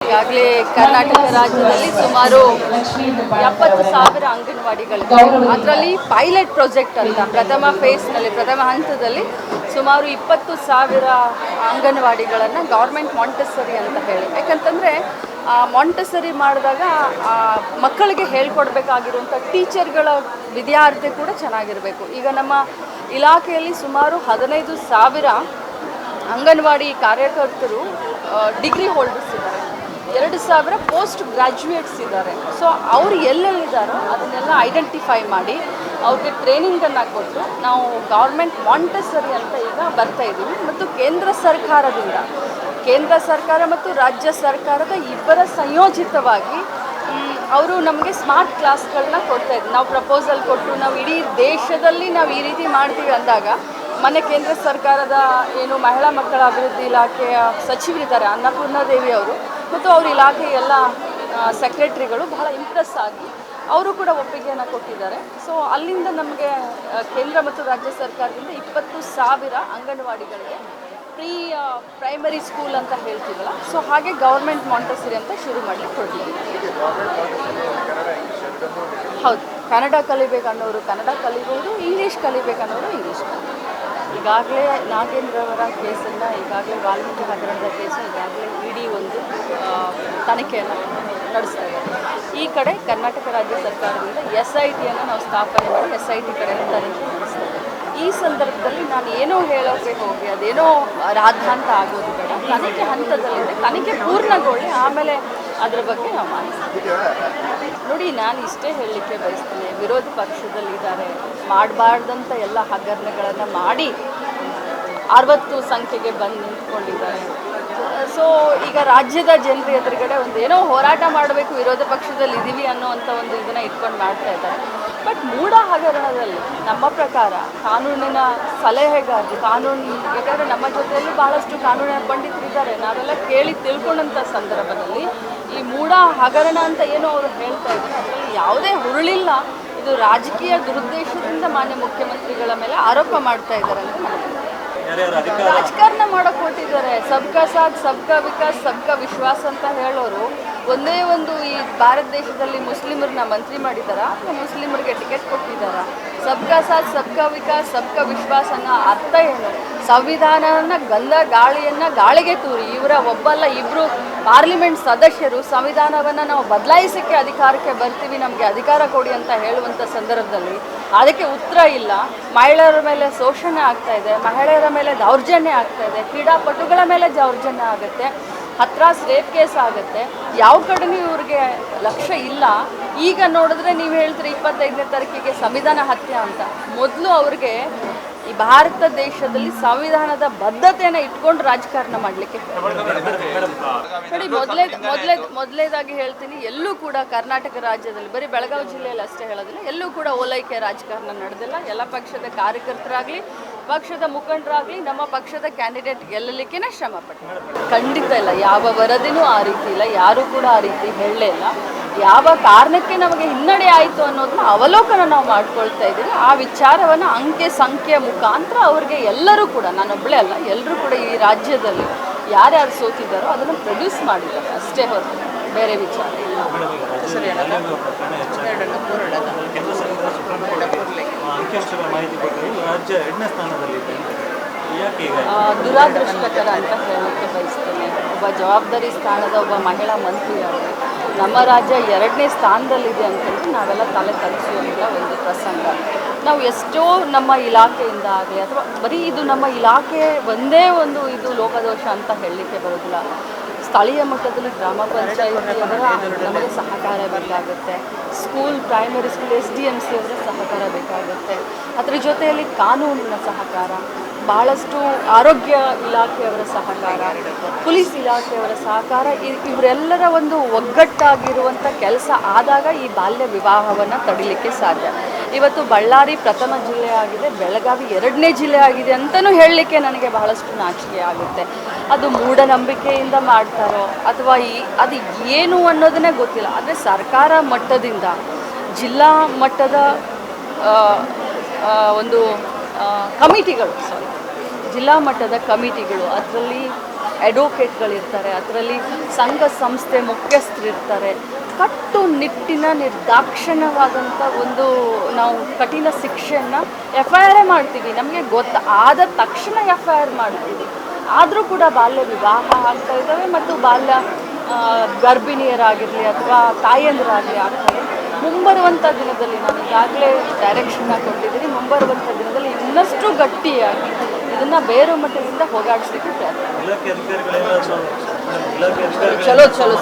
ಈಗಾಗಲೇ ಕರ್ನಾಟಕ ರಾಜ್ಯದಲ್ಲಿ ಸುಮಾರು 70,000 ಅಂಗನವಾಡಿಗಳಿವೆ. ಅದರಲ್ಲಿ ಪೈಲಟ್ ಪ್ರಾಜೆಕ್ಟ್ ಅಂತ ಪ್ರಥಮ ಹಂತದಲ್ಲಿ ಸುಮಾರು 20,000 ಅಂಗನವಾಡಿಗಳನ್ನು ಗೌರ್ಮೆಂಟ್ ಮಾಂಟೆಸರಿ ಅಂತ ಹೇಳಿ, ಯಾಕಂತಂದರೆ ಮಾಂಟೆಸರಿ ಮಾಡಿದಾಗ ಮಕ್ಕಳಿಗೆ ಹೇಳ್ಕೊಡ್ಬೇಕಾಗಿರುವಂಥ ಟೀಚರ್ಗಳ ವಿದ್ಯಾರ್ಥಿ ಕೂಡ ಚೆನ್ನಾಗಿರಬೇಕು. ಈಗ ನಮ್ಮ ಇಲಾಖೆಯಲ್ಲಿ ಸುಮಾರು 15,000 ಅಂಗನವಾಡಿ ಕಾರ್ಯಕರ್ತರು ಡಿಗ್ರಿ ಹೋಲ್ಡರ್ಸ್ ಇದ್ದಾರೆ, 2,000 ಪೋಸ್ಟ್ ಗ್ರ್ಯಾಜುಯೇಟ್ಸ್ ಇದ್ದಾರೆ. ಸೊ ಅವರು ಎಲ್ಲೆಲ್ಲಿದ್ದಾರೋ ಅದನ್ನೆಲ್ಲ ಐಡೆಂಟಿಫೈ ಮಾಡಿ ಅವ್ರಿಗೆ ಟ್ರೈನಿಂಗನ್ನು ಕೊಟ್ಟು ನಾವು ಗೌರ್ಮೆಂಟ್ ಮಾಂಟೆಸರಿ ಅಂತ ಈಗ ಬರ್ತಾ ಇದ್ದೀವಿ. ಮತ್ತು ಕೇಂದ್ರ ಸರ್ಕಾರ ಮತ್ತು ರಾಜ್ಯ ಸರ್ಕಾರದ ಇಬ್ಬರ ಸಂಯೋಜಿತವಾಗಿ ಅವರು ನಮಗೆ ಸ್ಮಾರ್ಟ್ ಕ್ಲಾಸ್ಗಳನ್ನ ಕೊಡ್ತಾ ಇದ್ದೀವಿ. ನಾವು ಪ್ರಪೋಸಲ್ ಕೊಟ್ಟು ನಾವು ಇಡೀ ದೇಶದಲ್ಲಿ ನಾವು ಈ ರೀತಿ ಮಾಡ್ತೀವಿ ಅಂದಾಗ ಮೊನ್ನೆ ಕೇಂದ್ರ ಸರ್ಕಾರದ ಮಹಿಳಾ ಮಕ್ಕಳ ಅಭಿವೃದ್ಧಿ ಇಲಾಖೆಯ ಸಚಿವರಿದ್ದಾರೆ ಅನ್ನಪೂರ್ಣಾದೇವಿ ಅವರು, ಮತ್ತು ಅವ್ರ ಇಲಾಖೆಯ ಎಲ್ಲ ಸೆಕ್ರೆಟರಿಗಳು ಬಹಳ ಇಂಪ್ರೆಸ್ ಆಗಿ ಅವರು ಕೂಡ ಒಪ್ಪಿಗೆಯನ್ನು ಕೊಟ್ಟಿದ್ದಾರೆ. ಸೊ ಅಲ್ಲಿಂದ ನಮಗೆ ಕೇಂದ್ರ ಮತ್ತು ರಾಜ್ಯ ಸರ್ಕಾರದಿಂದ 20,000 ಅಂಗನವಾಡಿಗಳಿಗೆ ಪ್ರೈಮರಿ ಸ್ಕೂಲ್ ಅಂತ ಹೇಳ್ತೀವಲ್ಲ, ಸೊ ಹಾಗೆ ಗೌರ್ಮೆಂಟ್ ಮಾಂಟೆಸರಿ ಅಂತ ಶುರು ಮಾಡಲಿಕ್ಕೆ ಹೊರಟಿದ್ದೀವಿ. ಹೌದು, ಕನ್ನಡ ಕಲಿಬೇಕನ್ನೋರು ಕನ್ನಡ ಕಲಿಬೋದು, ಇಂಗ್ಲೀಷ್ ಕಲಿಬೇಕನ್ನೋರು ಇಂಗ್ಲೀಷ್ ಕಲಿಬೋದು. ಈಗಾಗಲೇ ನಾಗೇಂದ್ರವರ ಕೇಸನ್ನು ಈಗಾಗಲೇ ವಾಲ್ಮೀಕಿ ಹಗರಣದ ಕೇಸು ಈಗಾಗಲೇ ಇಡಿ ಒಂದು ತನಿಖೆಯನ್ನು ನಡೆಸ್ತಾ ಇದ್ದಾರೆ. ಈ ಕಡೆ ಕರ್ನಾಟಕ ರಾಜ್ಯ ಸರ್ಕಾರದಿಂದ SIT ನಾವು ಸ್ಥಾಪನೆ ಮಾಡಿ SIT ಕಡೆಯಿಂದ ತನಿಖೆ ನಡೆಸ್ತಾ ಇದ್ದಾರೆ. ಈ ಸಂದರ್ಭದಲ್ಲಿ ನಾನು ಏನೋ ಹೇಳೋಕ್ಕೆ ಹೋಗಿ ಅದೇನೋ ರಾದ್ಧಾಂತ ಆಗೋದು ಬೇಡ. ತನಿಖೆ ಹಂತದಲ್ಲಿದೆ, ತನಿಖೆ ಪೂರ್ಣಗೊಳ್ಳಿ ಆಮೇಲೆ ಅದ್ರ ಬಗ್ಗೆ ನಾವು ಮಾತಾಡ್ತೀವಿ. ನೋಡಿ, ನಾನು ಇಷ್ಟೇ ಹೇಳಲಿಕ್ಕೆ ಬಯಸ್ತೇನೆ, ವಿರೋಧ ಪಕ್ಷದಲ್ಲಿದ್ದಾರೆ, ಮಾಡಬಾರ್ದಂಥ ಎಲ್ಲ ಹಗರಣಗಳನ್ನು ಮಾಡಿ 60 ಸಂಖ್ಯೆಗೆ ಬಂದು ನಿಂತ್ಕೊಂಡಿದ್ದಾರೆ. ಸೊ ಈಗ ರಾಜ್ಯದ ಜನರ ಎದುರುಗಡೆ ಒಂದೇನೋ ಹೋರಾಟ ಮಾಡಬೇಕು, ವಿರೋಧ ಪಕ್ಷದಲ್ಲಿ ಇದ್ದೀವಿ ಅನ್ನೋವಂಥ ಒಂದು ಇದನ್ನು ಇಟ್ಕೊಂಡು ಮಾಡ್ತಾ ಇದ್ದಾರೆ. ಬಟ್ ಮೂಢ ಹಗರಣದಲ್ಲಿ ನಮ್ಮ ಪ್ರಕಾರ ಕಾನೂನಿನ ಸಲಹೆಗಾರರು ಯಾಕಂದರೆ ನಮ್ಮ ಜೊತೆಯಲ್ಲಿ ಭಾಳಷ್ಟು ಕಾನೂನಿನ ಪಂಡಿತರಿದ್ದಾರೆ, ನಾವೆಲ್ಲ ಕೇಳಿ ತಿಳ್ಕೊಂಡಂಥ ಸಂದರ್ಭದಲ್ಲಿ ಈ ಮೂಢ ಹಗರಣ ಅಂತ ಏನೋ ಅವರು ಹೇಳ್ತಾ ಇದ್ದಾರೆ, ಅದರಲ್ಲಿ ಯಾವುದೇ ಹುರುಳಿಲ್ಲ. ಇದು ರಾಜಕೀಯ ದುರುದ್ದೇಶದಿಂದ ಮಾನ್ಯ ಮುಖ್ಯಮಂತ್ರಿಗಳ ಮೇಲೆ ಆರೋಪ ಮಾಡ್ತಾ ಇದ್ದಾರೆ ಅಂತ ನನಗೆ ರಾಜಕಾರಣ ಮಾಡೋಕೆ ಕೊಟ್ಟಿದ್ದಾರೆ. ಸಬ್ಕಾ ಸಾಥ್ ಸಬ್ಕಾ ವಿಕಾಸ್ ಸಬ್ಕಾ ವಿಶ್ವಾಸ್ ಅಂತ ಹೇಳೋರು ಒಂದೇ ಒಂದು ಈ ಭಾರತ ದೇಶದಲ್ಲಿ ಮುಸ್ಲಿಮರನ್ನ ಮಂತ್ರಿ ಮಾಡಿದಾರಾ ಅಥವಾ ಮುಸ್ಲಿಮರಿಗೆ ಟಿಕೆಟ್ ಕೊಟ್ಟಿದ್ದಾರಾ? ಸಬ್ಕಾ ಸಾಥ್ ಸಬ್ಕಾ ವಿಕಾಸ್ ಸಬ್ಕಾ ವಿಶ್ವಾಸ್ ಅನ್ನೋ ಅರ್ಥ ಏನು? ಸಂವಿಧಾನವನ್ನು ಗಾಳಿಗೆ ತೂರಿ ಇವರ ಒಬ್ಬಲ್ಲ ಇಬ್ಬರು ಪಾರ್ಲಿಮೆಂಟ್ ಸದಸ್ಯರು ಸಂವಿಧಾನವನ್ನು ನಾವು ಬದಲಾಯಿಸೋಕ್ಕೆ ಅಧಿಕಾರಕ್ಕೆ ಬರ್ತೀವಿ, ನಮಗೆ ಅಧಿಕಾರ ಕೊಡಿ ಅಂತ ಹೇಳುವಂಥ ಸಂದರ್ಭದಲ್ಲಿ ಅದಕ್ಕೆ ಉತ್ತರ ಇಲ್ಲ. ಮಹಿಳೆಯರ ಮೇಲೆ ಶೋಷಣೆ ಆಗ್ತಾ ಇದೆ, ಮಹಿಳೆಯರ ಮೇಲೆ ದೌರ್ಜನ್ಯ ಆಗ್ತಾ ಇದೆ, ಕ್ರೀಡಾಪಟುಗಳ ಮೇಲೆ ದೌರ್ಜನ್ಯ ಆಗುತ್ತೆ, ಹತ್ರಾಸ್ ರೇಪ್ ಕೇಸ್ ಆಗುತ್ತೆ. ಯಾವ ಕಡೆನೂ ಇವ್ರಿಗೆ ಲಕ್ಷ್ಯ ಇಲ್ಲ. ಈಗ ನೋಡಿದ್ರೆ ನೀವು ಹೇಳ್ತೀರಿ 25ನೇ ತಾರೀಕಿಗೆ ಸಂವಿಧಾನ ಹತ್ಯೆ ಅಂತ. ಮೊದಲು ಅವ್ರಿಗೆ ಈ ಭಾರತ ದೇಶದಲ್ಲಿ ಸಂವಿಧಾನದ ಬದ್ಧತೆಯನ್ನು ಇಟ್ಕೊಂಡು ರಾಜಕಾರಣ ಮಾಡಲಿಕ್ಕೆ ನೋಡಿ. ಮೊದಲೇದಾಗಿ ಹೇಳ್ತೀನಿ, ಎಲ್ಲೂ ಕೂಡ ಕರ್ನಾಟಕ ರಾಜ್ಯದಲ್ಲಿ ಬರೀ ಬೆಳಗಾವಿ ಜಿಲ್ಲೆಯಲ್ಲಿ ಅಷ್ಟೇ ಹೇಳೋದಿಲ್ಲ, ಎಲ್ಲೂ ಕೂಡ ಓಲೈಕೆ ರಾಜಕಾರಣ ನಡೆದಿಲ್ಲ. ಎಲ್ಲ ಪಕ್ಷದ ಕಾರ್ಯಕರ್ತರಾಗಲಿ ಪಕ್ಷದ ಮುಖಂಡರಾಗಲಿ ನಮ್ಮ ಪಕ್ಷದ ಕ್ಯಾಂಡಿಡೇಟ್ ಗೆಲ್ಲಲಿಕ್ಕೆ ಶ್ರಮ ಪಡ್ತಾರೆ. ಖಂಡಿತ ಇಲ್ಲ, ಯಾವ ವರದಿನೂ ಆ ರೀತಿ ಇಲ್ಲ, ಯಾರೂ ಕೂಡ ಆ ರೀತಿ ಹೇಳಲೇ ಇಲ್ಲ. ಯಾವ ಕಾರಣಕ್ಕೆ ನಮಗೆ ಹಿನ್ನಡೆ ಆಯಿತು ಅನ್ನೋದನ್ನ ಅವಲೋಕನ ನಾವು ಮಾಡ್ಕೊಳ್ತಾ ಇದ್ದೀವಿ. ಆ ವಿಚಾರವನ್ನು ಅಂಕೆ ಸಂಖ್ಯೆಯ ಮುಖಾಂತರ ಅವ್ರಿಗೆ ಎಲ್ಲರೂ ಕೂಡ, ನಾನೊಬ್ಬಳೇ ಅಲ್ಲ, ಎಲ್ಲರೂ ಕೂಡ ಈ ರಾಜ್ಯದಲ್ಲಿ ಯಾರ್ಯಾರು ಸೋತಿದ್ದಾರೋ ಅದನ್ನು ಪ್ರೊಡ್ಯೂಸ್ ಮಾಡಿದ್ದಾರೆ ಅಷ್ಟೇ ಹೊರತು ಬೇರೆ ವಿಚಾರ ಇಲ್ಲ. ದುರಾದೃಷ್ಟಕರ ಅಂತ ಹೇಳೋಕ್ಕೆ ಬಯಸ್ತೇನೆ. ಒಬ್ಬ ಜವಾಬ್ದಾರಿ ಸ್ಥಾನದ ಒಬ್ಬ ಮಹಿಳಾ ಮಂತ್ರಿಯಾಗಿ ನಮ್ಮ ರಾಜ್ಯ 2ನೇ ಸ್ಥಾನದಲ್ಲಿದೆ ಅಂತಂದರೆ ನಾವೆಲ್ಲ ತಲೆ ತಗ್ಗಿಸುವಂಥ ಒಂದು ಪ್ರಸಂಗ. ನಾವು ಎಷ್ಟೋ ನಮ್ಮ ಇಲಾಖೆಯಿಂದ ಆಗಲಿ ಅಥವಾ ಬರೀ ಇದು ನಮ್ಮ ಇಲಾಖೆ ಒಂದೇ ಒಂದು ಇದು ಲೋಪದೋಷ ಅಂತ ಹೇಳಲಿಕ್ಕೆ ಬರೋದಿಲ್ಲ. ಸ್ಥಳೀಯ ಮಟ್ಟದಲ್ಲಿ ಗ್ರಾಮ ಪಂಚಾಯಿತಿಯವರ ನಮಗೆ ಸಹಕಾರ ಬೇಕಾಗುತ್ತೆ, ಸ್ಕೂಲ್ ಪ್ರೈಮರಿ ಸ್ಕೂಲ್ SDMC ಅವರ ಸಹಕಾರ ಬೇಕಾಗುತ್ತೆ, ಅದರ ಜೊತೆಯಲ್ಲಿ ಕಾನೂನಿನ ಸಹಕಾರ, ಭಾಳಷ್ಟು ಆರೋಗ್ಯ ಇಲಾಖೆಯವರ ಸಹಕಾರ, ಪೊಲೀಸ್ ಇಲಾಖೆಯವರ ಸಹಕಾರ, ಇವರೆಲ್ಲರ ಒಂದು ಒಗ್ಗಟ್ಟಾಗಿರುವಂಥ ಕೆಲಸ ಆದಾಗ ಈ ಬಾಲ್ಯ ವಿವಾಹವನ್ನು ತಡಿಲಿಕ್ಕೆ ಸಾಧ್ಯ. ಇವತ್ತು ಬಳ್ಳಾರಿ ಪ್ರಥಮ ಜಿಲ್ಲೆ ಆಗಿದೆ, ಬೆಳಗಾವಿ 2ನೇ ಜಿಲ್ಲೆ ಆಗಿದೆ ಅಂತಲೂ ಹೇಳಲಿಕ್ಕೆ ನನಗೆ ಬಹಳಷ್ಟು ನಾಚಿಕೆ ಆಗುತ್ತೆ. ಅದು ಮೂಢನಂಬಿಕೆಯಿಂದ ಮಾಡ್ತಾರೋ ಅಥವಾ ಅದು ಏನು ಅನ್ನೋದನ್ನೇ ಗೊತ್ತಿಲ್ಲ. ಆದರೆ ಸರ್ಕಾರ ಮಟ್ಟದಿಂದ ಜಿಲ್ಲಾ ಮಟ್ಟದ ಒಂದು ಕಮಿಟಿಗಳು ಜಿಲ್ಲಾ ಮಟ್ಟದ ಕಮಿಟಿಗಳು ಅದರಲ್ಲಿ ಅಡ್ವೊಕೇಟ್ಗಳಿರ್ತಾರೆ, ಅದರಲ್ಲಿ ಸಂಘ ಸಂಸ್ಥೆ ಮುಖ್ಯಸ್ಥರಿರ್ತಾರೆ. ಕಟ್ಟುನಿಟ್ಟಿನ ನಿರ್ದಾಕ್ಷಿಣ್ಯವಾದಂಥ ಒಂದು ನಾವು ಕಠಿಣ ಶಿಕ್ಷೆಯನ್ನು FIR ಮಾಡ್ತೀವಿ. ನಮಗೆ ಆದ ತಕ್ಷಣ FIR ಮಾಡ್ತೀವಿ. ಆದರೂ ಕೂಡ ಬಾಲ್ಯ ವಿವಾಹ ಆಗ್ತಾ ಇದ್ದಾವೆ ಮತ್ತು ಬಾಲ್ಯ ಗರ್ಭಿಣಿಯರಾಗಿರಲಿ ಅಥವಾ ತಾಯಂದಿರಾಗಲಿ ಆಗ್ತವೆ. ಮುಂಬರುವಂಥ ದಿನದಲ್ಲಿ ನಾನು ಈಗಾಗಲೇ ಡೈರೆಕ್ಷನ್ನ ಕೊಟ್ಟಿದ್ದೀನಿ. ಮುಂಬರುವಂಥ ದಿನದಲ್ಲಿ ಇನ್ನಷ್ಟು ಗಟ್ಟಿಯಾಗಿ ಇದನ್ನು ಬೇರು ಮಟ್ಟದಿಂದ ಹೋಗಾಡಿಸ್ಲಿಕ್ಕೆ ಪ್ರಯತ್ನ. ಇಲಾಖೆ ಅಧಿಕಾರಿಗಳೆಲ್ಲ ಚಲೋ